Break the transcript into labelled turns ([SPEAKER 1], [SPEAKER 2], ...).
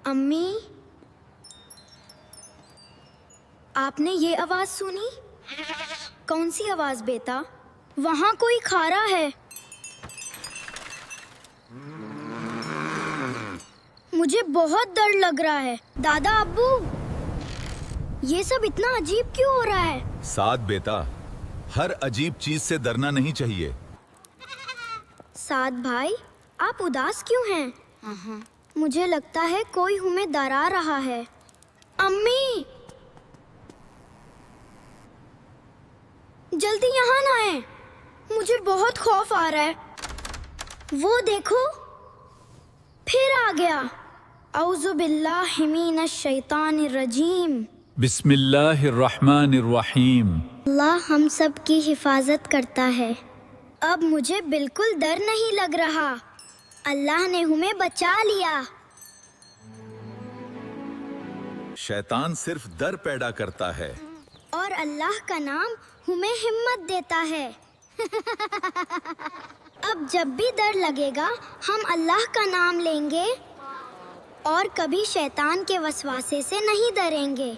[SPEAKER 1] امی، آپ نے یہ آواز سنی؟ کون سی آواز بیٹا؟ وہاں کوئی کھا رہا ہے۔ مجھے بہت ڈر لگ رہا ہے۔ دادا، ابو، یہ سب اتنا عجیب کیوں ہو رہا ہے؟
[SPEAKER 2] سعد بیٹا، ہر عجیب چیز سے ڈرنا نہیں چاہیے۔
[SPEAKER 1] سعد بھائی، آپ اداس کیوں ہیں؟ مجھے لگتا ہے کوئی ہمیں ڈرا رہا ہے۔ امی، جلدی یہاں نہ آئیں، مجھے بہت خوف آ رہا ہے۔ وہ دیکھو، پھر آ گیا۔ اعوذ باللہ من الشیطان الرجیم۔
[SPEAKER 3] بسم اللہ الرحمن الرحیم۔
[SPEAKER 1] اللہ ہم سب کی حفاظت کرتا ہے۔ اب مجھے بالکل ڈر نہیں لگ رہا۔ اللہ نے ہمیں بچا لیا۔
[SPEAKER 2] شیطان صرف ڈر پیدا کرتا ہے،
[SPEAKER 1] اور اللہ کا نام ہمیں ہمت دیتا ہے۔ اب جب بھی ڈر لگے گا ہم اللہ کا نام لیں گے اور کبھی شیطان کے وسواسے سے نہیں ڈریں گے۔